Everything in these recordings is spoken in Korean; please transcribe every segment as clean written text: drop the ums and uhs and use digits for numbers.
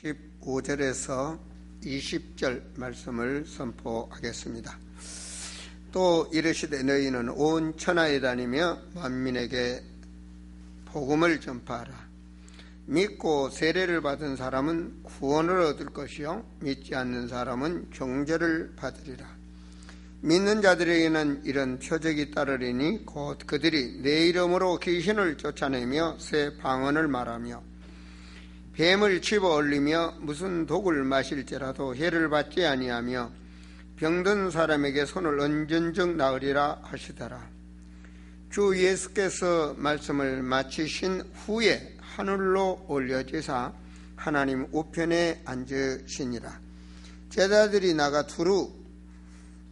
15절에서 20절 말씀을 선포하겠습니다. 또 이르시되 너희는 온 천하에 다니며 만민에게 복음을 전파하라. 믿고 세례를 받은 사람은 구원을 얻을 것이요 믿지 않는 사람은 정죄를 받으리라. 믿는 자들에게는 이런 표적이 따르리니 곧 그들이 내 이름으로 귀신을 쫓아내며 새 방언을 말하며 뱀을 집어 얼리며 무슨 독을 마실지라도 해를 받지 아니하며 병든 사람에게 손을 얹은즉 나으리라 하시더라. 주 예수께서 말씀을 마치신 후에 하늘로 올려지사 하나님 우편에 앉으시니라. 제자들이 나가 두루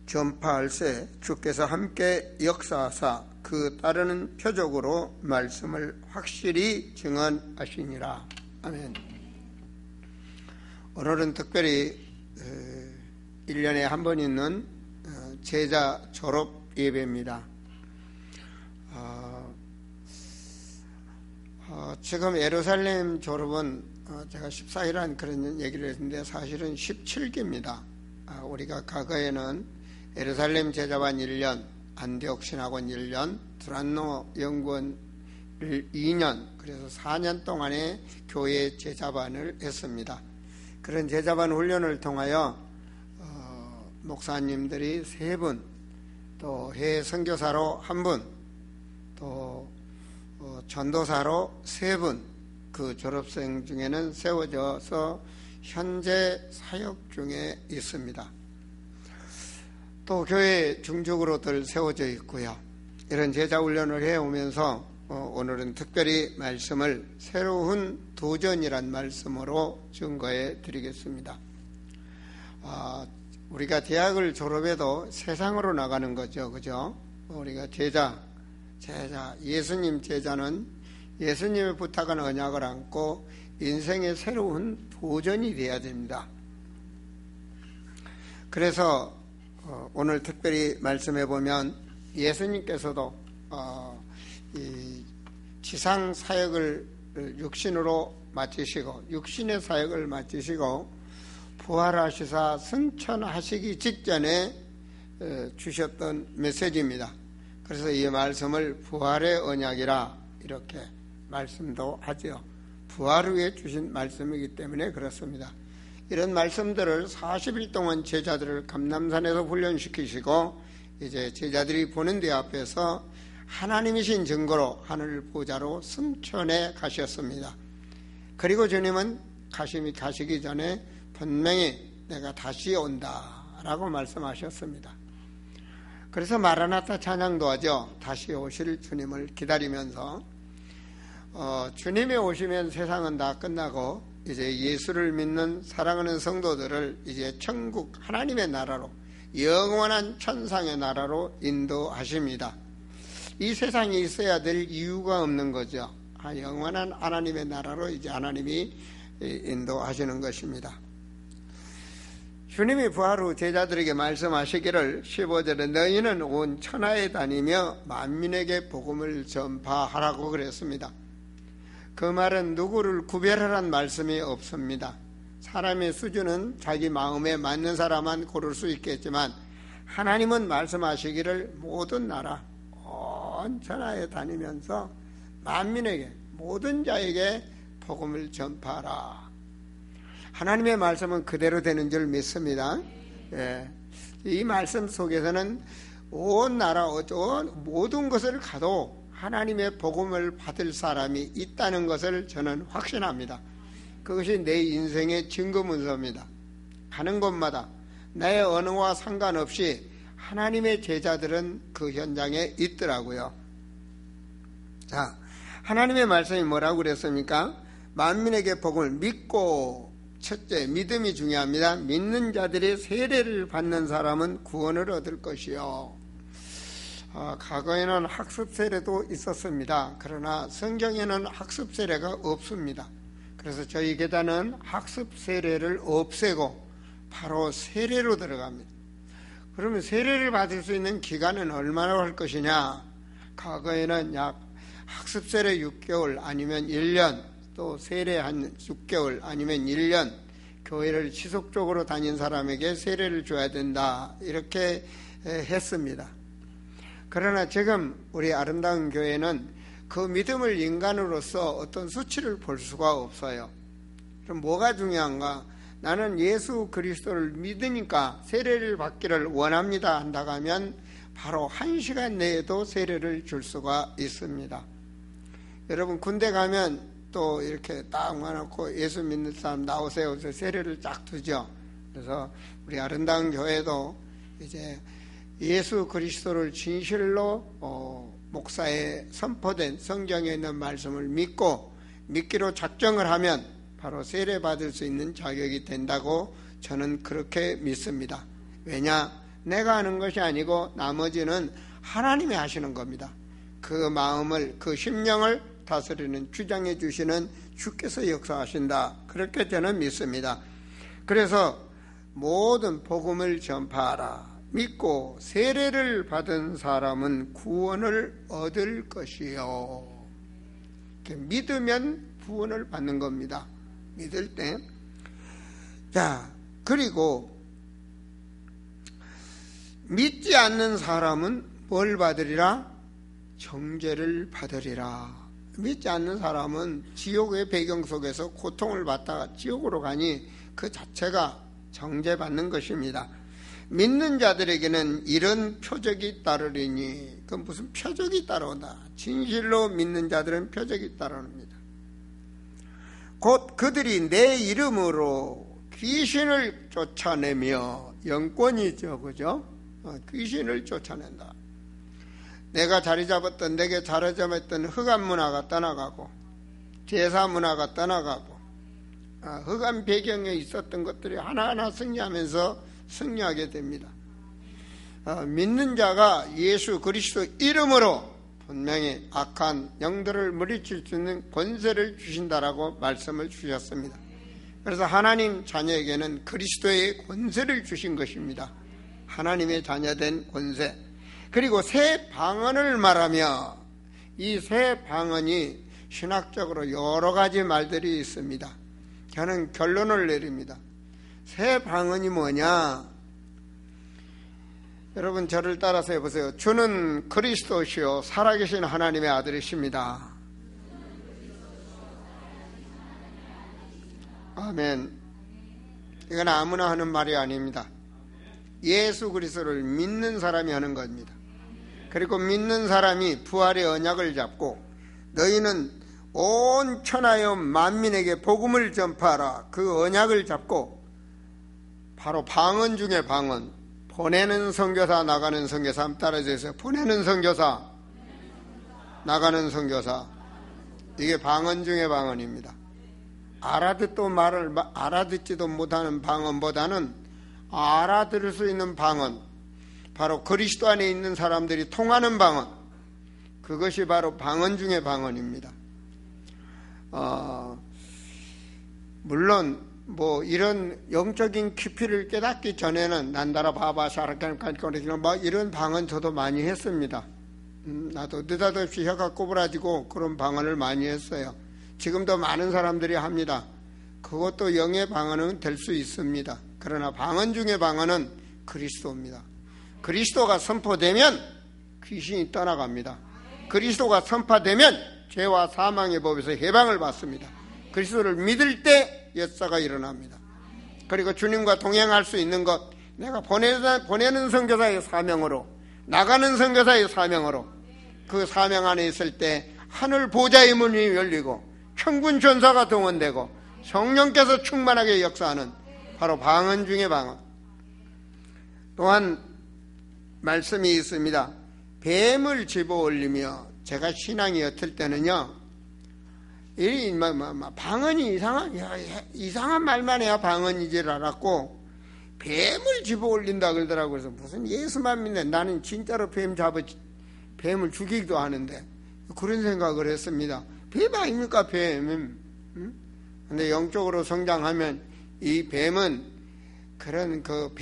전파할세 주께서 함께 역사하사 그 따르는 표적으로 말씀을 확실히 증언하시니라. 아멘. 오늘은 특별히 1년에 한 번 있는 제자 졸업 예배입니다. 지금 예루살렘 졸업은 제가 14일한 그런 얘기를 했는데 사실은 17기입니다. 우리가 과거에는 예루살렘 제자반 1년, 안디옥 신학원 1년, 두란노 연구원 2년, 그래서 4년 동안의 교회 제자반을 했습니다. 그런 제자반 훈련을 통하여 목사님들이 3분, 또 해외 선교사로 1분, 또 전도사로 3분, 그 졸업생 중에는 세워져서 현재 사역 중에 있습니다. 또 교회 중직으로들 세워져 있고요. 이런 제자 훈련을 해오면서 오늘은 특별히 말씀을 새로운 도전이란 말씀으로 증거해 드리겠습니다. 우리가 대학을 졸업해도 세상으로 나가는 거죠. 그죠? 우리가 제자, 예수님 제자는 예수님의 부탁한 언약을 안고 인생의 새로운 도전이 돼야 됩니다. 그래서 오늘 특별히 말씀해 보면 예수님께서도 이 지상 사역을 육신으로 마치시고 육신의 사역을 마치시고 부활하시사 승천하시기 직전에 주셨던 메시지입니다. 그래서 이 말씀을 부활의 언약이라 이렇게 말씀도 하죠. 부활 후에 주신 말씀이기 때문에 그렇습니다. 이런 말씀들을 40일 동안 제자들을 감람산에서 훈련시키시고 이제 제자들이 보는 데 앞에서 하나님이신 증거로 하늘 보좌로 승천해 가셨습니다. 그리고 주님은 가시기 전에 분명히 내가 다시 온다 라고 말씀하셨습니다. 그래서 마라나타 찬양도 하죠. 다시 오실 주님을 기다리면서 주님이 오시면 세상은 다 끝나고 이제 예수를 믿는 사랑하는 성도들을 이제 천국 하나님의 나라로 영원한 천상의 나라로 인도하십니다. 이 세상에 있어야 될 이유가 없는 거죠. 영원한 하나님의 나라로 이제 하나님이 인도하시는 것입니다. 주님이 부활 후 제자들에게 말씀하시기를 15절에 너희는 온 천하에 다니며 만민에게 복음을 전파하라고 그랬습니다. 그 말은 누구를 구별하라는 말씀이 없습니다. 사람의 수준은 자기 마음에 맞는 사람만 고를 수 있겠지만 하나님은 말씀하시기를 모든 나라 온 천하에 다니면서 만민에게 모든 자에게 복음을 전파하라. 하나님의 말씀은 그대로 되는 줄 믿습니다. 이 말씀 속에서는 온 나라 모든 것을 가도 하나님의 복음을 받을 사람이 있다는 것을 저는 확신합니다. 그것이 내 인생의 증거문서입니다. 가는 곳마다 나의 언어와 상관없이 하나님의 제자들은 그 현장에 있더라고요. 자, 하나님의 말씀이 뭐라고 그랬습니까? 만민에게 복음을 믿고, 첫째, 믿음이 중요합니다. 믿는 자들이 세례를 받는 사람은 구원을 얻을 것이요. 과거에는 학습 세례도 있었습니다. 그러나 성경에는 학습 세례가 없습니다. 그래서 저희 교단은 학습 세례를 없애고 바로 세례로 들어갑니다. 그러면 세례를 받을 수 있는 기간은 얼마나 할 것이냐? 과거에는 약 학습 세례 6개월 아니면 1년 또 세례 한 6개월 아니면 1년 교회를 지속적으로 다닌 사람에게 세례를 줘야 된다, 이렇게 했습니다. 그러나 지금 우리 아름다운 교회는 그 믿음을 인간으로서 어떤 수치를 볼 수가 없어요. 그럼 뭐가 중요한가? 나는 예수 그리스도를 믿으니까 세례를 받기를 원합니다 한다고 하면 바로 1시간 내에도 세례를 줄 수가 있습니다. 여러분 군대 가면 또 이렇게 딱 모아놓고 예수 믿는 사람 나오세요. 그래서 세례를 쫙 두죠. 그래서 우리 아름다운 교회도 이제 예수 그리스도를 진실로 목사에 선포된 성경에 있는 말씀을 믿기로 작정을 하면 바로 세례 받을 수 있는 자격이 된다고 저는 그렇게 믿습니다. 왜냐? 내가 하는 것이 아니고 나머지는 하나님이 하시는 겁니다. 그 마음을, 그 심령을 다스리는, 주장해 주시는 주께서 역사하신다, 그렇게 저는 믿습니다. 그래서 모든 복음을 전파하라. 믿고 세례를 받은 사람은 구원을 얻을 것이요. 믿으면 구원을 받는 겁니다. 믿을 때. 자, 그리고 믿지 않는 사람은 뭘 받으리라? 정죄를 받으리라. 믿지 않는 사람은 지옥의 배경 속에서 고통을 받다가 지옥으로 가니 그 자체가 정죄받는 것입니다. 믿는 자들에게는 이런 표적이 따르리니, 그건 무슨 표적이 따라온다. 진실로 믿는 자들은 표적이 따라옵니다. 곧 그들이 내 이름으로 귀신을 쫓아내며, 영권이죠, 그죠? 귀신을 쫓아낸다. 내가 자리 잡았던, 내게 자리 잡았던 흑암 문화가 떠나가고, 제사 문화가 떠나가고, 흑암 배경에 있었던 것들이 하나하나 승리하면서 승리하게 됩니다. 믿는 자가 예수 그리스도 이름으로 분명히 악한 영들을 물리칠 수 있는 권세를 주신다라고 말씀을 주셨습니다. 그래서 하나님 자녀에게는 그리스도의 권세를 주신 것입니다. 하나님의 자녀된 권세. 그리고 새 방언을 말하며, 이 새 방언이 신학적으로 여러 가지 말들이 있습니다. 저는 결론을 내립니다. 새 방언이 뭐냐? 여러분 저를 따라서 해보세요. 주는 그리스도시요 살아계신 하나님의 아들이십니다. 아멘. 이건 아무나 하는 말이 아닙니다. 예수 그리스도를 믿는 사람이 하는 겁니다. 그리고 믿는 사람이 부활의 언약을 잡고, 너희는 온 천하여 만민에게 복음을 전파하라, 그 언약을 잡고, 바로 방언 중에 방언, 보내는 선교사 나가는 선교사, 한번 따라해주세요. 보내는 선교사 나가는 선교사. 이게 방언 중에 방언입니다. 알아듣지도 못하는 방언보다는 알아들을 수 있는 방언, 바로 그리스도 안에 있는 사람들이 통하는 방언, 그것이 바로 방언 중에 방언입니다. 물론 뭐 이런 영적인 깊이를 깨닫기 전에는 난다라 바바 샤라칸칸 뭐 이런 방언 저도 많이 했습니다. 나도 느닷없이 혀가 꼬부라지고 그런 방언을 많이 했어요. 지금도 많은 사람들이 합니다. 그것도 영의 방언은 될 수 있습니다. 그러나 방언 중에 방언은 그리스도입니다. 그리스도가 선포되면 귀신이 떠나갑니다. 그리스도가 선포되면 죄와 사망의 법에서 해방을 받습니다. 그리스도를 믿을 때 역사가 일어납니다. 그리고 주님과 동행할 수 있는 것, 내가 보내는 선교사의 사명으로, 나가는 선교사의 사명으로, 그 사명 안에 있을 때 하늘 보좌의 문이 열리고 천군 천사가 동원되고 성령께서 충만하게 역사하는 바로 방언 중의 방언. 또한 말씀이 있습니다. 뱀을 집어 올리며, 제가 신앙이 옅을 때는요, 이 방언이 이상한 말만 해야 방언이질 알았고, 뱀을 집어 올린다 그러더라고요. 그래서 무슨 예수만 믿네, 나는 진짜로 뱀을 죽이기도 하는데, 그런 생각을 했습니다. 뱀 아닙니까, 뱀? 근데 영적으로 성장하면 이 뱀은 그런 그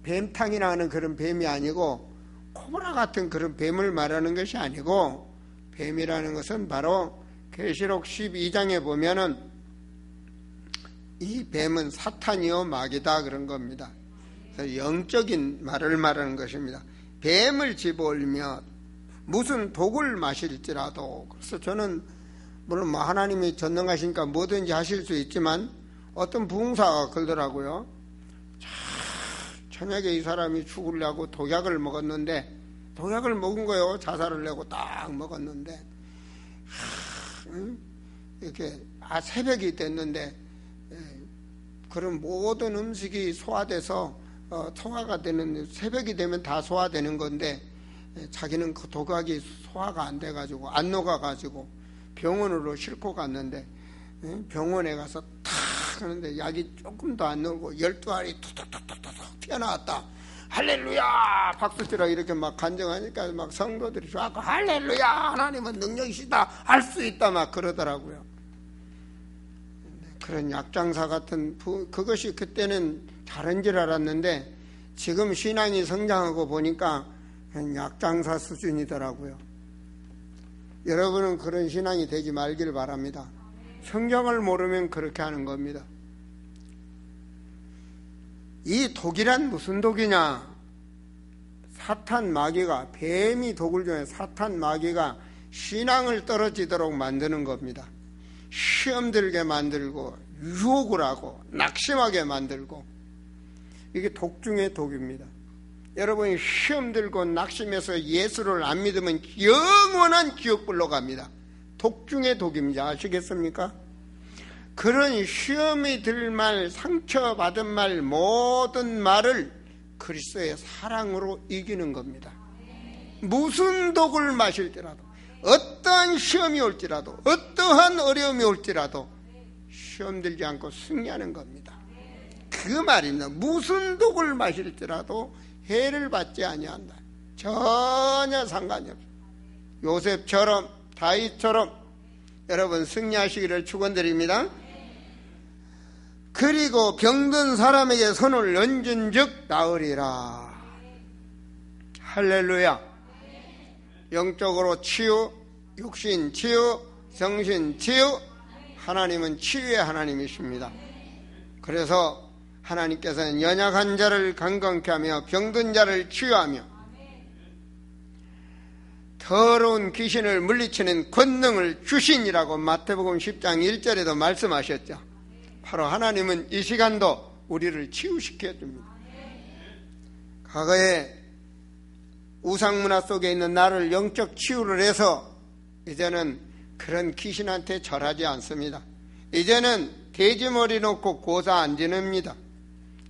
뱀탕이나 하는 그런 뱀이 아니고, 코브라 같은 그런 뱀을 말하는 것이 아니고, 뱀이라는 것은 바로 계시록 12장에 보면은 이 뱀은 사탄이요 마귀다 그런 겁니다. 그래서 영적인 말을 말하는 것입니다. 뱀을 집어올며 무슨 독을 마실지라도. 그래서 저는 물론 뭐 하나님이 전능하시니까 뭐든지 하실 수 있지만 어떤 부흥사가 그러더라고요. 저녁에 이 사람이 죽으려고 독약을 먹었는데, 독약을 먹은 거예요. 자살을 내고 딱 먹었는데 이렇게 새벽이 됐는데 그런 모든 음식이 소화돼서 소화가 되는, 새벽이 되면 다 소화되는 건데 자기는 그 독약이 소화가 안 돼가지고 안 녹아가지고 병원으로 싣고 갔는데 병원에 가서 탁 하는데 약이 조금도 안 녹고 12알이 툭툭툭툭툭 튀어나왔다. 할렐루야 박수치라 이렇게 막 간증하니까 막 성도들이 좋아하고 할렐루야 하나님은 능력이시다 할 수 있다 막 그러더라고요. 그런 약장사 같은 그것이 그때는 다른 줄 알았는데 지금 신앙이 성장하고 보니까 그냥 약장사 수준이더라고요. 여러분은 그런 신앙이 되지 말길 바랍니다. 성경을 모르면 그렇게 하는 겁니다. 이 독이란 무슨 독이냐? 사탄 마귀가, 뱀이 독을 중에 사탄 마귀가 신앙을 떨어지도록 만드는 겁니다. 시험 들게 만들고 유혹을 하고 낙심하게 만들고, 이게 독 중의 독입니다. 여러분이 시험 들고 낙심해서 예수를 안 믿으면 영원한 지옥불로 갑니다. 독 중의 독입니다. 아시겠습니까? 그런 시험이 들 말, 상처받은 말, 모든 말을 그리스도의 사랑으로 이기는 겁니다. 무슨 독을 마실지라도, 어떠한 시험이 올지라도, 어떠한 어려움이 올지라도 시험 들지 않고 승리하는 겁니다. 그 말입니다. 무슨 독을 마실지라도 해를 받지 아니한다. 전혀 상관이 없어요. 요셉처럼, 다윗처럼 여러분 승리하시기를 축원드립니다. 그리고 병든 사람에게 손을 얹은 즉 나으리라. 할렐루야. 영적으로 치유, 육신 치유, 정신 치유. 하나님은 치유의 하나님이십니다. 그래서 하나님께서는 연약한 자를 강건케 하며 병든 자를 치유하며 더러운 귀신을 물리치는 권능을 주시니라고 마태복음 10장 1절에도 말씀하셨죠. 바로 하나님은 이 시간도 우리를 치유시켜 줍니다. 과거에 우상문화 속에 있는 나를 영적 치유를 해서 이제는 그런 귀신한테 절하지 않습니다. 이제는 돼지머리 놓고 고사 안 지냅니다.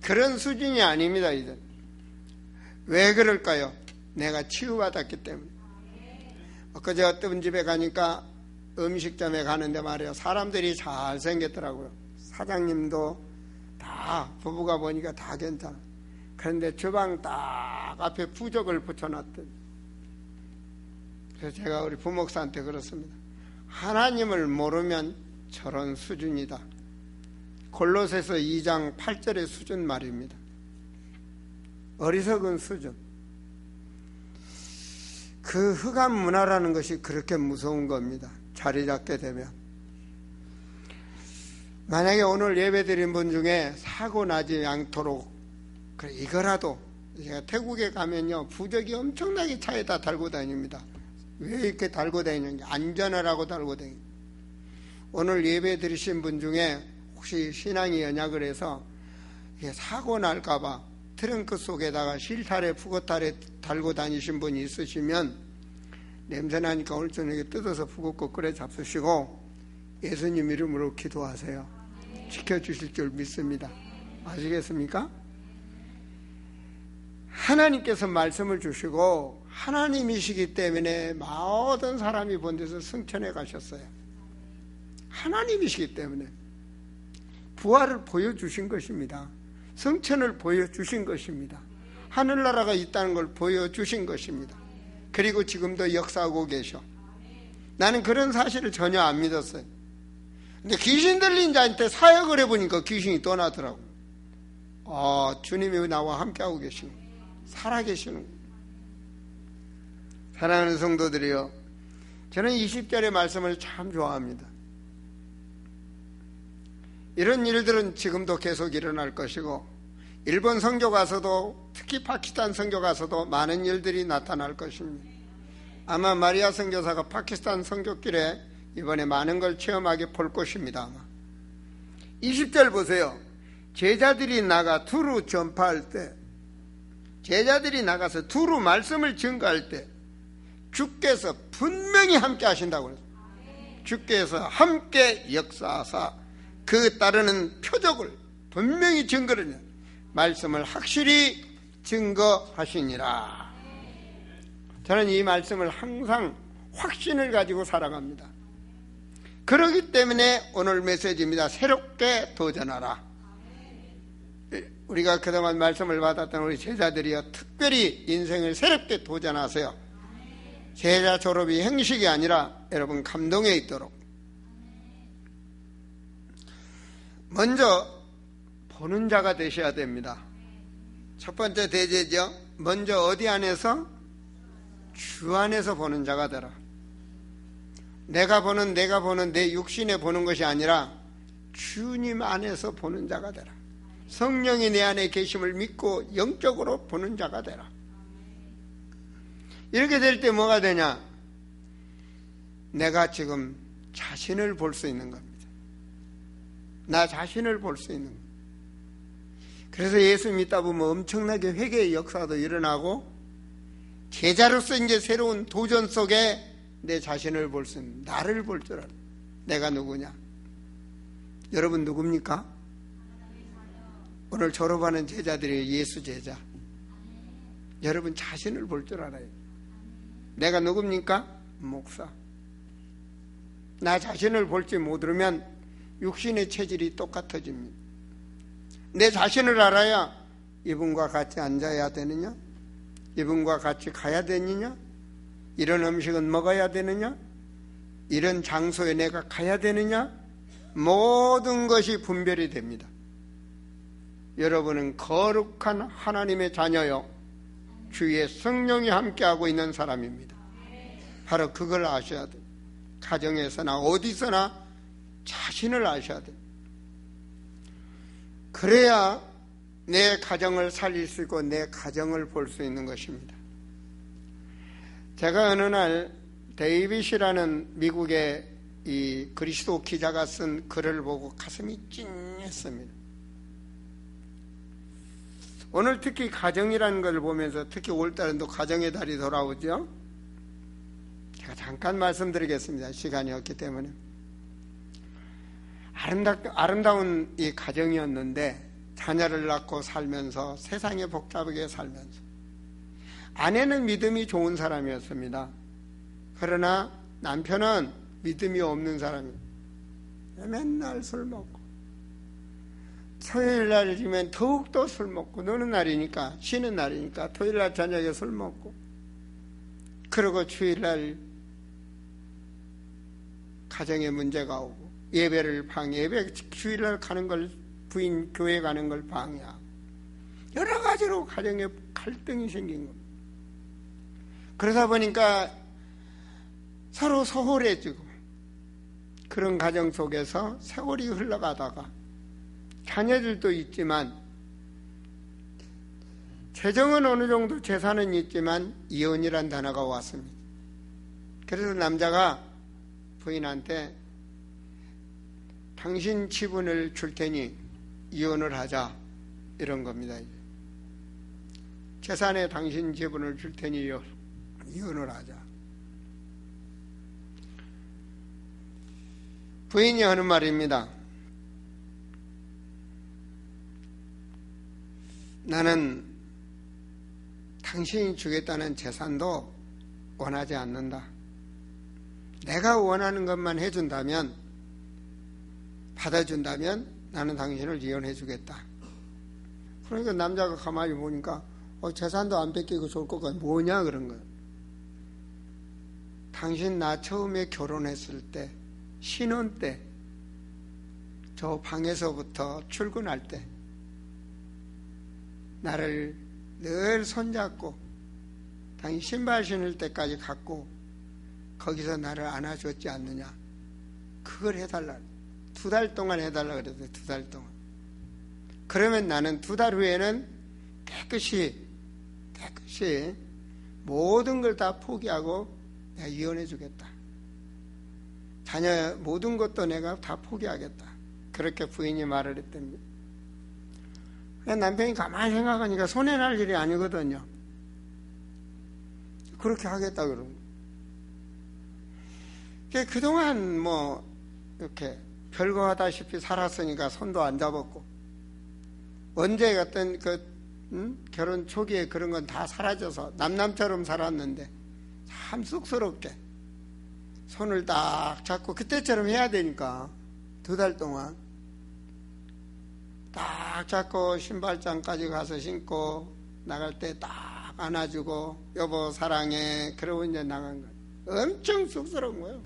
그런 수준이 아닙니다. 이제 왜 그럴까요? 내가 치유받았기 때문에. 엊그제 어떤 집에 가니까 음식점에 가는데 말이에요, 사람들이 잘 생겼더라고요. 사장님도 다 부부가 보니까 다 괜찮아. 그런데 주방 딱 앞에 부적을 붙여놨더니, 그래서 제가 우리 부목사한테 그렇습니다. 하나님을 모르면 저런 수준이다. 골로새서 2장 8절의 수준 말입니다. 어리석은 수준. 그 흑암 문화라는 것이 그렇게 무서운 겁니다. 자리 잡게 되면. 만약에 오늘 예배 드린 분 중에 사고 나지 않도록, 그래 이거라도, 제가 태국에 가면요 부적이 엄청나게 차에다 달고 다닙니다. 왜 이렇게 달고 다니는지 안전하라고 달고 다닙니다. 오늘 예배 드리신 분 중에 혹시 신앙이 연약을 해서 사고 날까봐 트렁크 속에다가 실타래, 푸고타래 달고 다니신 분이 있으시면 냄새나니까 오늘 저녁에 뜯어서 푸고고 끓여 잡수시고 예수님 이름으로 기도하세요. 지켜주실 줄 믿습니다. 아시겠습니까? 하나님께서 말씀을 주시고 하나님이시기 때문에 모든 사람이 본 데서 승천해 가셨어요. 하나님이시기 때문에 부활을 보여주신 것입니다. 승천을 보여주신 것입니다. 하늘나라가 있다는 걸 보여주신 것입니다. 그리고 지금도 역사하고 계셔. 나는 그런 사실을 전혀 안 믿었어요. 근데 귀신 들린 자한테 사역을 해보니까 귀신이 떠나더라고요. 주님이 나와 함께하고 계시는 거예요. 살아계시는 거예요. 사랑하는 성도들이요, 저는 20절의 말씀을 참 좋아합니다. 이런 일들은 지금도 계속 일어날 것이고 일본 선교 가서도 특히 파키스탄 선교 가서도 많은 일들이 나타날 것입니다. 아마 마리아 선교사가 파키스탄 선교길에 이번에 많은 걸 체험하게 볼 것입니다. 아마. 20절 보세요. 제자들이 나가 두루 전파할 때, 제자들이 나가서 두루 말씀을 증거할 때 주께서 분명히 함께 하신다고 그랬어요. 주께서 함께 역사하사 그 따르는 표적을 분명히 증거를 말씀을 확실히 증거하시니라. 저는 이 말씀을 항상 확신을 가지고 살아갑니다. 그렇기 때문에 오늘 메시지입니다. 새롭게 도전하라. 우리가 그동안 말씀을 받았던 우리 제자들이여 특별히 인생을 새롭게 도전하세요. 제자 졸업이 형식이 아니라 여러분 감동에 있도록. 먼저 보는 자가 되셔야 됩니다. 첫 번째 대제죠. 먼저 어디 안에서? 주 안에서 보는 자가 되라. 내가 보는 내 육신에 보는 것이 아니라 주님 안에서 보는 자가 되라. 성령이 내 안에 계심을 믿고 영적으로 보는 자가 되라. 이렇게 될 때 뭐가 되냐? 내가 지금 자신을 볼 수 있는 겁니다. 나 자신을 볼 수 있는 겁니다. 그래서 예수 믿다 보면 엄청나게 회개의 역사도 일어나고 제자로서 이제 새로운 도전 속에 내 자신을 볼 수 있는, 나를 볼 줄 알아. 내가 누구냐? 여러분 누굽니까? 오늘 졸업하는 제자들이 예수 제자. 여러분 자신을 볼 줄 알아요. 내가 누굽니까? 목사. 나 자신을 볼지 못하면 육신의 체질이 똑같아집니다. 내 자신을 알아야 이분과 같이 앉아야 되느냐? 이분과 같이 가야 되느냐? 이런 음식은 먹어야 되느냐? 이런 장소에 내가 가야 되느냐? 모든 것이 분별이 됩니다. 여러분은 거룩한 하나님의 자녀요, 주의 성령이 함께하고 있는 사람입니다. 바로 그걸 아셔야 돼요. 가정에서나 어디서나 자신을 아셔야 돼요. 그래야 내 가정을 살릴 수 있고 내 가정을 볼 수 있는 것입니다. 제가 어느 날 데이빗이라는 미국의 이 그리스도 기자가 쓴 글을 보고 가슴이 찡했습니다. 오늘 특히 가정이라는 걸 보면서 특히 올달은 또 가정의 달이 돌아오죠. 제가 잠깐 말씀드리겠습니다. 시간이 없기 때문에. 아름다운 이 가정이었는데 자녀를 낳고 살면서 세상에 복잡하게 살면서 아내는 믿음이 좋은 사람이었습니다. 그러나 남편은 믿음이 없는 사람이에요. 맨날 술 먹고 토요일 날이면 더욱더 술 먹고 노는 날이니까 쉬는 날이니까 토요일 날 저녁에 술 먹고 그리고 주일 날 가정에 문제가 오고 예배를 예배 주일날 가는 걸 부인 교회 가는 걸 방해하고 여러 가지로 가정에 갈등이 생긴 겁니다. 그러다 보니까 서로 소홀해지고 그런 가정 속에서 세월이 흘러가다가 자녀들도 있지만 재정은 어느 정도 재산은 있지만 이혼이란 단어가 왔습니다. 그래서 남자가 부인한테 당신 지분을 줄 테니 이혼을 하자 이런 겁니다. 재산에 당신 지분을 줄 테니 이혼을 하자. 부인이 하는 말입니다. 나는 당신이 주겠다는 재산도 원하지 않는다. 내가 원하는 것만 해준다면, 받아준다면 나는 당신을 이혼해 주겠다. 그러니까 남자가 가만히 보니까 재산도 안 뺏기고 좋을 것 같아. 뭐냐 그런 거야. 당신 나 처음에 결혼했을 때 신혼 때 저 방에서부터 출근할 때 나를 늘 손잡고 당신 신발 신을 때까지 갖고 거기서 나를 안아줬지 않느냐. 그걸 해달라. 2달 동안 해달라 그랬어요. 2달 동안. 그러면 나는 2달 후에는 깨끗이 모든 걸 다 포기하고 내가 이혼해 주겠다. 자녀 모든 것도 내가 다 포기하겠다. 그렇게 부인이 말을 했답니다. 남편이 가만히 생각하니까 손해날 일이 아니거든요. 그렇게 하겠다 그러는 거예요. 그동안 뭐 이렇게 별거 하다시피 살았으니까 손도 안 잡았고, 언제 같은 결혼 초기에 그런 건 다 사라져서 남남처럼 살았는데 참 쑥스럽게 손을 딱 잡고 그때처럼 해야 되니까 2달 동안 딱 잡고 신발장까지 가서 신고 나갈 때 딱 안아주고 여보 사랑해 그러고 이제 나간 거예요. 엄청 쑥스러운 거예요.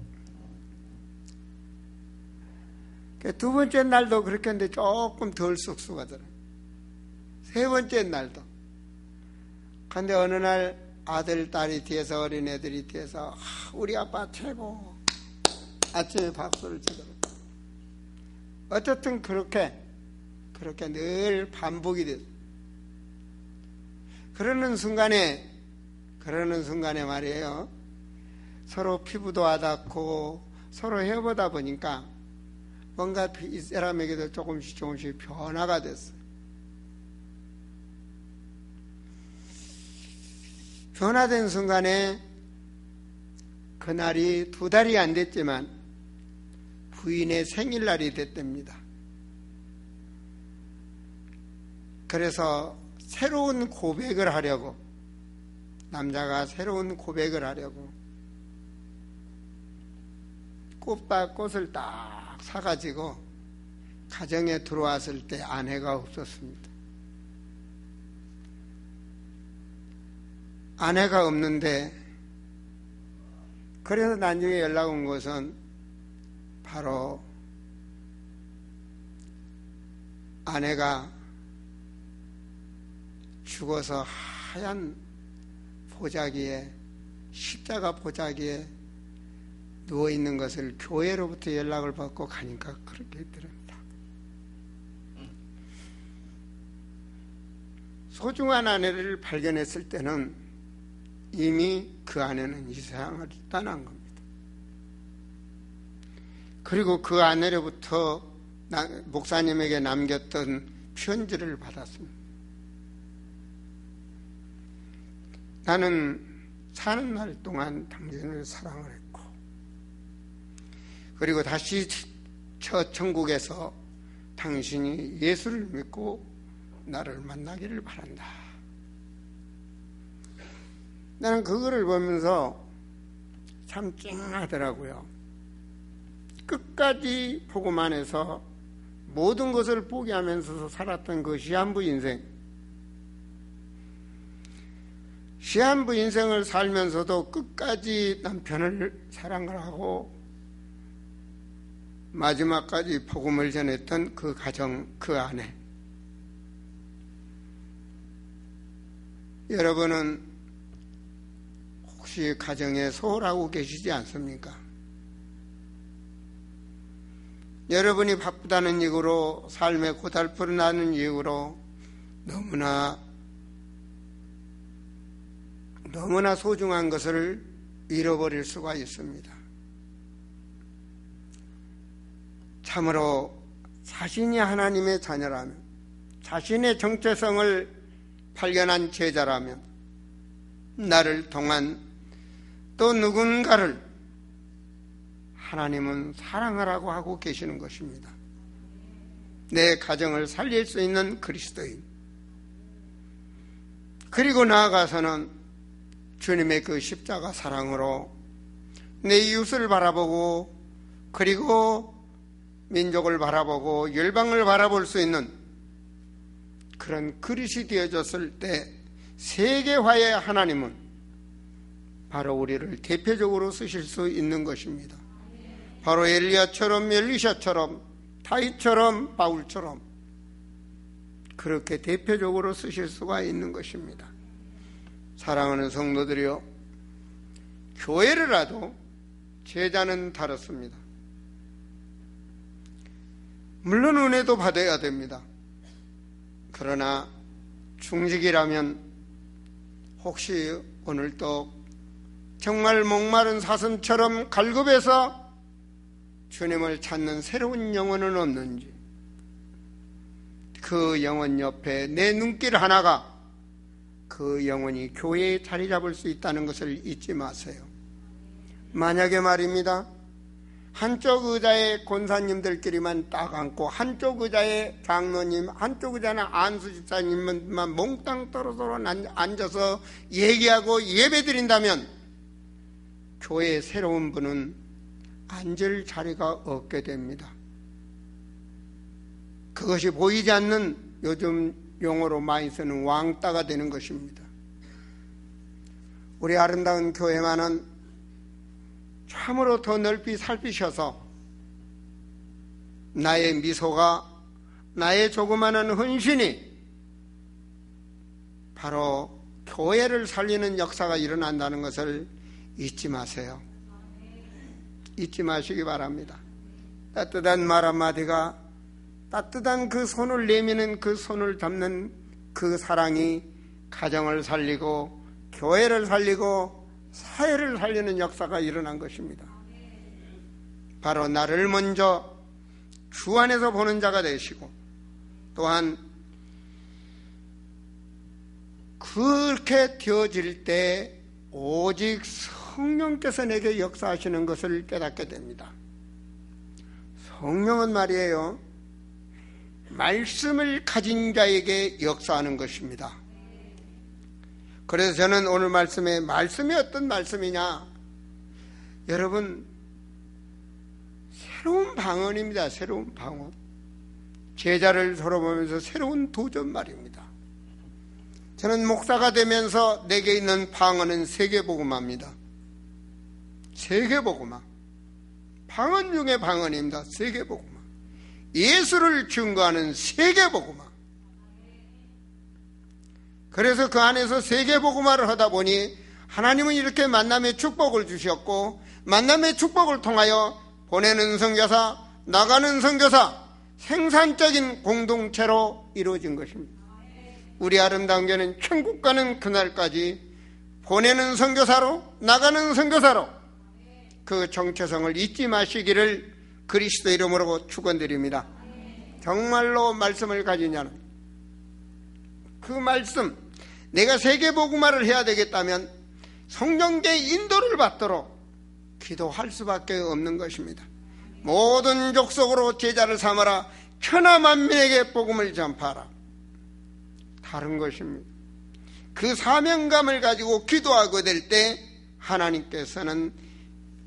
2번째 날도 그렇게 했는데 조금 덜 쑥스러워하더라고요. 3번째 날도. 근데 어느 날 아들, 딸이 뒤에서, 어린애들이 뒤에서 우리 아빠 최고. 아침에 박수를 치더라고요. 어쨌든 그렇게 늘 반복이 됐어요. 그러는 순간에 말이에요. 서로 피부도 와닿고 서로 해보다 보니까 뭔가 이 사람에게도 조금씩 변화가 됐어요. 변화된 순간에 그날이 2달이 안 됐지만 부인의 생일날이 됐답니다. 그래서 새로운 고백을 하려고, 남자가 새로운 고백을 하려고 꽃을 딱 사가지고 가정에 들어왔을 때 아내가 없었습니다. 아내가 없는데, 그래서 나중에 연락 온 것은 바로 아내가 죽어서 하얀 보자기에, 십자가 보자기에 누워있는 것을 교회로부터 연락을 받고 가니까 그렇게 했더랍니다. 소중한 아내를 발견했을 때는 이미 그 아내는 이 세상을 떠난 겁니다. 그리고 그 아내로부터 목사님에게 남겼던 편지를 받았습니다. 나는 사는 날 동안 당신을 사랑을 했고, 그리고 다시 저 천국에서 당신이 예수를 믿고 나를 만나기를 바란다. 나는 그거를 보면서 참 찡하더라고요. 끝까지 보고만 해서 모든 것을 포기하면서 살았던 그 시한부 인생, 시한부 인생을 살면서도 끝까지 남편을 사랑을 하고 마지막까지 복음을 전했던 그 가정, 그 아내. 여러분은 혹시 가정에 소홀하고 계시지 않습니까? 여러분이 바쁘다는 이유로, 삶에 고달프를 나는 이유로 너무나 소중한 것을 잃어버릴 수가 있습니다. 참으로 자신이 하나님의 자녀라면, 자신의 정체성을 발견한 제자라면, 나를 통한 또 누군가를 하나님은 사랑하라고 하고 계시는 것입니다. 내 가정을 살릴 수 있는 그리스도인, 그리고 나아가서는 주님의 그 십자가 사랑으로 내 이웃을 바라보고, 그리고 민족을 바라보고 열방을 바라볼 수 있는 그런 그릇이 되어졌을 때 세계화의 하나님은 바로 우리를 대표적으로 쓰실 수 있는 것입니다. 바로 엘리야처럼, 엘리샤처럼, 다윗처럼, 바울처럼 그렇게 대표적으로 쓰실 수가 있는 것입니다. 사랑하는 성도들이여, 교회를라도 제자는 다릅니다. 물론 은혜도 받아야 됩니다. 그러나 중직이라면 혹시 오늘도 정말 목마른 사슴처럼 갈급해서 주님을 찾는 새로운 영혼은 없는지, 그 영혼 옆에 내 눈길 하나가 그 영혼이 교회에 자리 잡을 수 있다는 것을 잊지 마세요. 만약에 말입니다, 한쪽 의자에 권사님들끼리만 딱 앉고 한쪽 의자에 장로님, 한쪽 의자는 안수 집사님만 몽땅 떨어져 앉아서 얘기하고 예배드린다면 교회의 새로운 분은 앉을 자리가 없게 됩니다. 그것이 보이지 않는, 요즘 용어로 많이 쓰는 왕따가 되는 것입니다. 우리 아름다운 교회만은 참으로 더 넓이 살피셔서 나의 미소가, 나의 조그마한 헌신이 바로 교회를 살리는 역사가 일어난다는 것을 잊지 마세요. 잊지 마시기 바랍니다. 따뜻한 말 한마디가, 따뜻한 그 손을 내미는 그 손을 잡는 그 사랑이 가정을 살리고 교회를 살리고 사회를 살리는 역사가 일어난 것입니다. 바로 나를 먼저 주 안에서 보는 자가 되시고, 또한 그렇게 되어질 때 오직 성령께서 내게 역사하시는 것을 깨닫게 됩니다. 성령은 말이에요, 말씀을 가진 자에게 역사하는 것입니다. 그래서 저는 오늘 말씀이 어떤 말씀이냐, 여러분, 새로운 방언입니다. 새로운 방언. 제자를 돌아보면서 새로운 도전 말입니다. 저는 목사가 되면서 내게 있는 방언은 세계복음화입니다. 세계복음화. 방언 중에 방언입니다. 세계복음화. 예수를 증거하는 세계복음화. 그래서 그 안에서 세계복음화를 하다 보니 하나님은 이렇게 만남의 축복을 주셨고, 만남의 축복을 통하여 보내는 선교사, 나가는 선교사, 생산적인 공동체로 이루어진 것입니다. 우리 아름다운 교회는 천국 가는 그날까지 보내는 선교사로, 나가는 선교사로 그 정체성을 잊지 마시기를 그리스도 이름으로 축원드립니다. 정말로 말씀을 가진 자는 그 말씀, 내가 세계복음화를 해야 되겠다면 성령의 인도를 받도록 기도할 수밖에 없는 것입니다. 모든 족속으로 제자를 삼아라, 천하 만민에게 복음을 전파하라. 다른 것입니다. 그 사명감을 가지고 기도하게 될 때 하나님께서는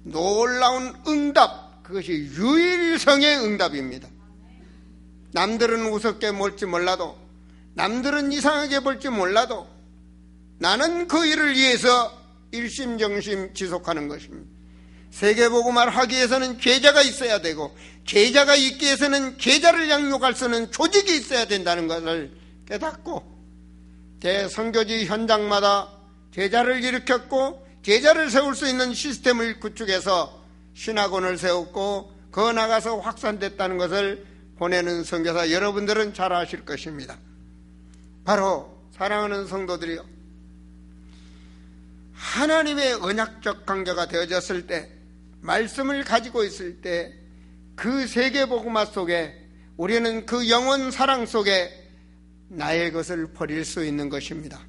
놀라운 응답, 그것이 유일성의 응답입니다. 남들은 우습게 볼지 몰라도, 남들은 이상하게 볼지 몰라도 나는 그 일을 위해서 일심정심 지속하는 것입니다. 세계복음화를 하기 위해서는 제자가 있어야 되고, 제자가 있기 위해서는 제자를 양육할 수 있는 조직이 있어야 된다는 것을 깨닫고, 대선교지 현장마다 제자를 일으켰고 제자를 세울 수 있는 시스템을 구축해서 신학원을 세웠고 그 나가서 확산됐다는 것을 보내는 선교사 여러분들은 잘 아실 것입니다. 바로 사랑하는 성도들이요, 하나님의 언약적 관계가 되어졌을 때, 말씀을 가지고 있을 때 그 세계복음화 속에 우리는 그 영원 사랑 속에 나의 것을 버릴 수 있는 것입니다.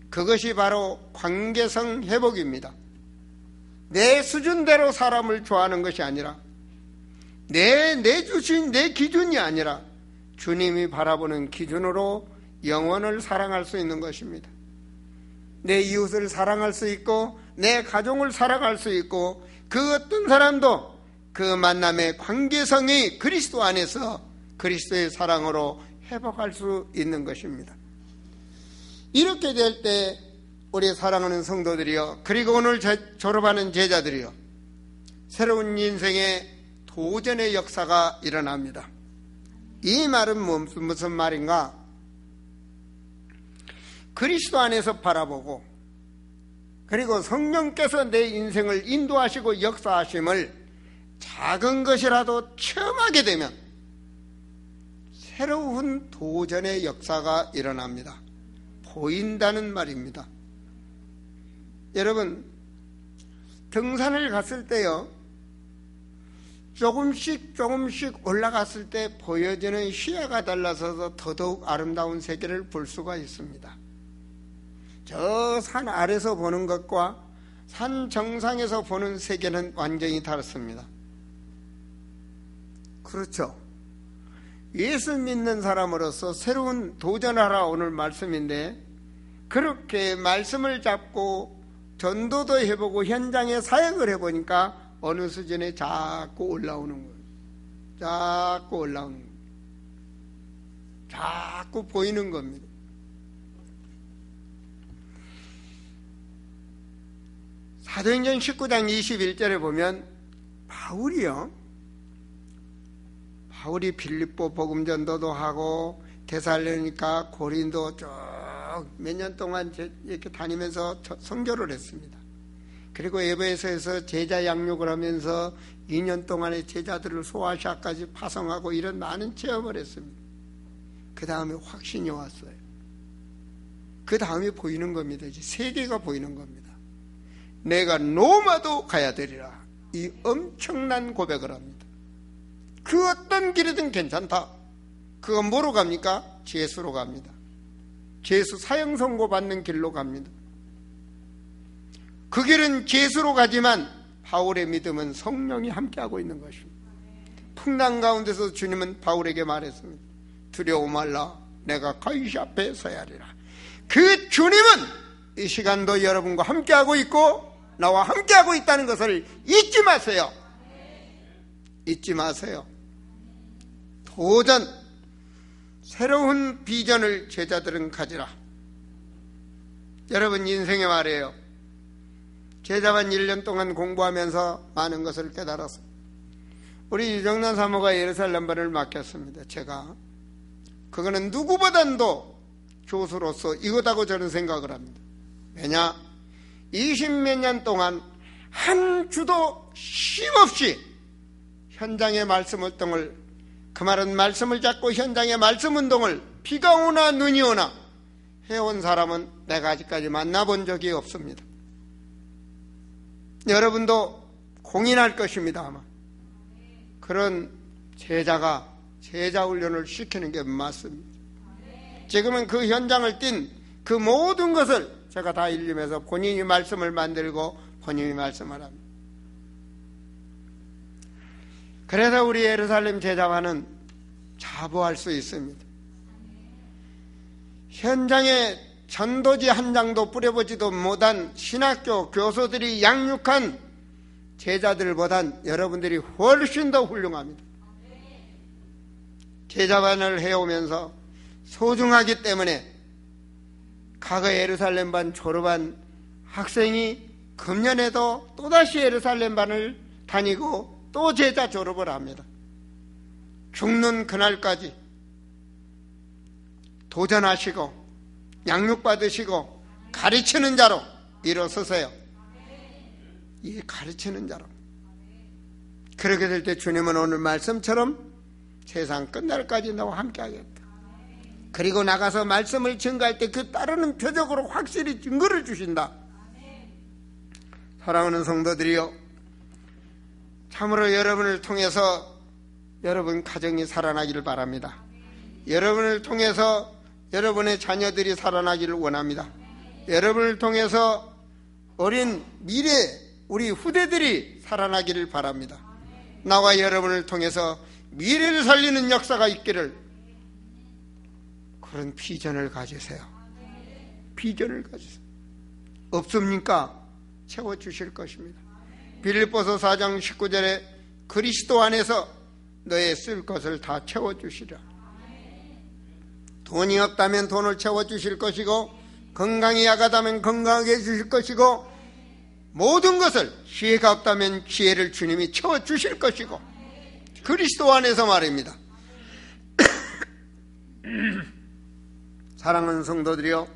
그것이 바로 관계성 회복입니다. 내 수준대로 사람을 좋아하는 것이 아니라, 내 기준이 아니라 주님이 바라보는 기준으로 영혼을 사랑할 수 있는 것입니다. 내 이웃을 사랑할 수 있고 내 가족을 사랑할 수 있고, 그 어떤 사람도 그 만남의 관계성이 그리스도 안에서 그리스도의 사랑으로 회복할 수 있는 것입니다. 이렇게 될 때 우리 사랑하는 성도들이요, 그리고 오늘 졸업하는 제자들이요, 새로운 인생의 도전의 역사가 일어납니다. 이 말은 무슨 말인가? 그리스도 안에서 바라보고 그리고 성령께서 내 인생을 인도하시고 역사하심을 작은 것이라도 체험하게 되면 새로운 도전의 역사가 일어납니다. 보인다는 말입니다. 여러분, 등산을 갔을 때요, 조금씩 올라갔을 때 보여지는 시야가 달라서 더더욱 아름다운 세계를 볼 수가 있습니다. 저 산 아래서 보는 것과 산 정상에서 보는 세계는 완전히 다릅니다. 그렇죠. 예수 믿는 사람으로서 새로운 도전하라 오늘 말씀인데, 그렇게 말씀을 잡고 전도도 해보고 현장에 사역을 해보니까 어느 수준에 자꾸 올라오는 거예요. 자꾸 올라오는 거예요. 자꾸 보이는 겁니다. 사도행전 19장 21절에 보면 바울이 빌립보 복음전도도 하고 데살로니가 고린도 쭉 몇 년 동안 이렇게 다니면서 선교를 했습니다. 그리고 에베소에서 제자 양육을 하면서 2년 동안의 제자들을 소아시아까지 파송하고 이런 많은 체험을 했습니다. 그 다음에 확신이 왔어요. 그 다음에 보이는 겁니다. 이제 세계가 보이는 겁니다. 내가 로마도 가야 되리라. 이 엄청난 고백을 합니다. 그 어떤 길이든 괜찮다. 그건 뭐로 갑니까? 제수로 갑니다. 제수 사형 선고 받는 길로 갑니다. 그 길은 제수로 가지만 바울의 믿음은 성령이 함께하고 있는 것입니다. 풍랑 가운데서 주님은 바울에게 말했습니다. 두려워 말라. 내가 가이사 앞에 서야 하리라. 그 주님은 이 시간도 여러분과 함께하고 있고 나와 함께하고 있다는 것을 잊지 마세요. 잊지 마세요. 도전, 새로운 비전을 제자들은 가지라. 여러분, 인생의 말이에요. 제자만 1년 동안 공부하면서 많은 것을 깨달았어요. 우리 유정란 사모가 예루살렘반을 맡겼습니다. 제가 그거는 누구보다도 교수로서 이거다고 저는 생각을 합니다. 왜냐? 20몇 년 동안 한 주도 쉼없이 현장의 말씀 활동을, 그 말은 말씀을 잡고 현장의 말씀 운동을 비가 오나 눈이 오나 해온 사람은 내가 아직까지 만나본 적이 없습니다. 여러분도 공인할 것입니다. 아마 그런 제자가 제자 훈련을 시키는 게 맞습니다. 지금은 그 현장을 띈 그 모든 것을 제가 다 일림해서 본인이 말씀을 만들고 본인이 말씀을 합니다. 그래서 우리 예루살렘 제자반은 자부할 수 있습니다. 현장에 전도지 한 장도 뿌려보지도 못한 신학교 교수들이 양육한 제자들보단 여러분들이 훨씬 더 훌륭합니다. 제자반을 해오면서 소중하기 때문에 과거 예루살렘반 졸업한 학생이 금년에도 또다시 예루살렘반을 다니고 또 제자 졸업을 합니다. 죽는 그날까지 도전하시고 양육받으시고 가르치는 자로 일어서세요. 이 가르치는 자로. 그렇게 될 때 주님은 오늘 말씀처럼 세상 끝날까지 너와 함께하겠다. 그리고 나가서 말씀을 증거할 때 그 따르는 표적으로 확실히 증거를 주신다. 사랑하는 성도들이여, 참으로 여러분을 통해서 여러분 가정이 살아나기를 바랍니다. 여러분을 통해서 여러분의 자녀들이 살아나기를 원합니다. 여러분을 통해서 어린 미래 우리 후대들이 살아나기를 바랍니다. 나와 여러분을 통해서 미래를 살리는 역사가 있기를, 그런 비전을 가지세요. 비전을 가지세요. 없습니까? 채워주실 것입니다. 빌립보서 4장 19절에 그리스도 안에서 너의 쓸 것을 다 채워주시라. 돈이 없다면 돈을 채워주실 것이고, 건강이 약하다면 건강하게 해주실 것이고, 모든 것을, 기회가 없다면 기회를 주님이 채워주실 것이고, 그리스도 안에서 말입니다. 사랑하는 성도들이여,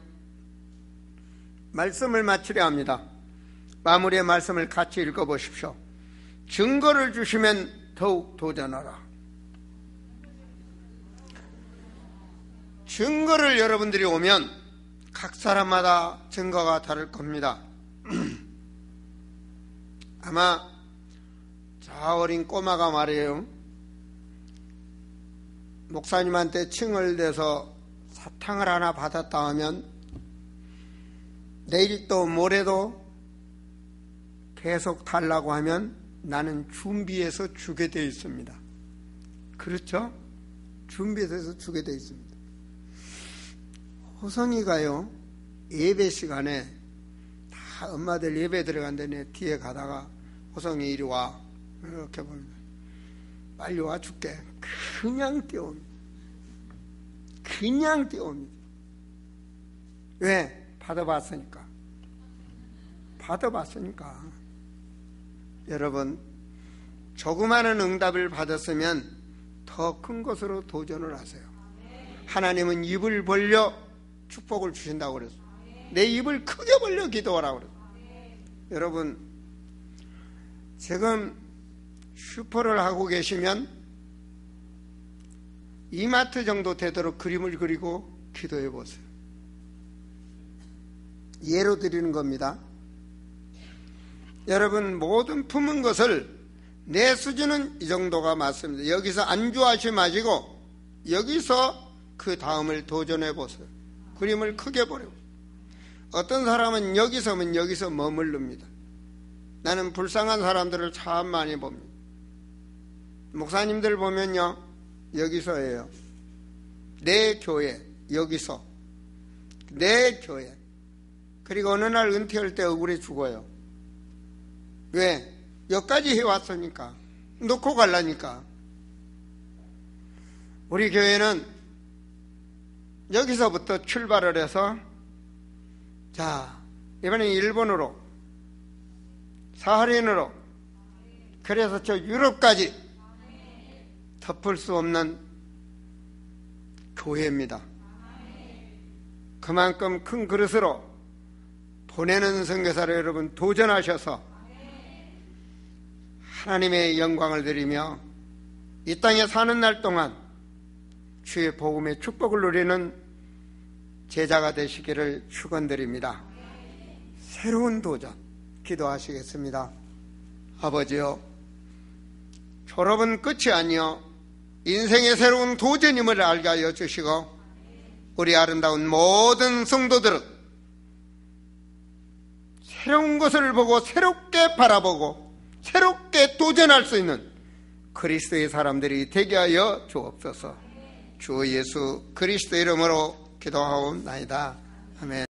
말씀을 마치려 합니다. 마무리의 말씀을 같이 읽어보십시오. 증거를 주시면 더욱 도전하라. 증거를 여러분들이 오면 각 사람마다 증거가 다를 겁니다. 아마 저 어린 꼬마가 말이에요, 목사님한테 칭얼대서 사탕을 하나 받았다 하면 내일도 모레도 계속 달라고 하면 나는 준비해서 주게 되어 있습니다. 그렇죠? 준비해서 주게 되어 있습니다. 호성이가요, 예배 시간에 다 엄마들 예배 들어간다네 뒤에 가다가 호성이 이리 와, 이렇게 봅니다. 빨리 와 줄게. 그냥 뛰어옵니다. 그냥 뛰어옵니다. 왜? 받아봤으니까. 받아봤으니까. 여러분, 조그마한 응답을 받았으면 더 큰 것으로 도전을 하세요. 하나님은 입을 벌려 축복을 주신다고 그랬어요. 내 입을 크게 벌려 기도하라고 그랬어요. 여러분, 지금 슈퍼를 하고 계시면 이마트 정도 되도록 그림을 그리고 기도해 보세요. 예로 드리는 겁니다. 여러분, 모든 품은 것을 내 수준은 이 정도가 맞습니다. 여기서 안주하지 마시고 여기서 그 다음을 도전해 보세요. 그림을 크게 보려고. 어떤 사람은 여기서면 여기서 머무릅니다. 나는 불쌍한 사람들을 참 많이 봅니다. 목사님들 보면요, 여기서예요. 내 교회, 여기서. 내 교회. 그리고 어느 날 은퇴할 때 억울해 죽어요. 왜? 여기까지 해왔으니까. 놓고 가려니까. 우리 교회는 여기서부터 출발을 해서, 자, 이번엔 일본으로, 사하린으로, 그래서 저 유럽까지 덮을 수 없는 교회입니다. 그만큼 큰 그릇으로 보내는 선교사를 여러분 도전하셔서 하나님의 영광을 드리며 이 땅에 사는 날 동안 주의 복음의 축복을 누리는 제자가 되시기를 축원드립니다. 새로운 도전 기도하시겠습니다. 아버지요, 졸업은 끝이 아니요 인생의 새로운 도전임을 알게 하여 주시고 우리 아름다운 모든 성도들은 새로운 것을 보고 새롭게 바라보고 새롭게 도전할 수 있는 그리스도의 사람들이 되게 하여 주옵소서. 주 예수 그리스도 이름으로 기도하옵나이다. 아멘.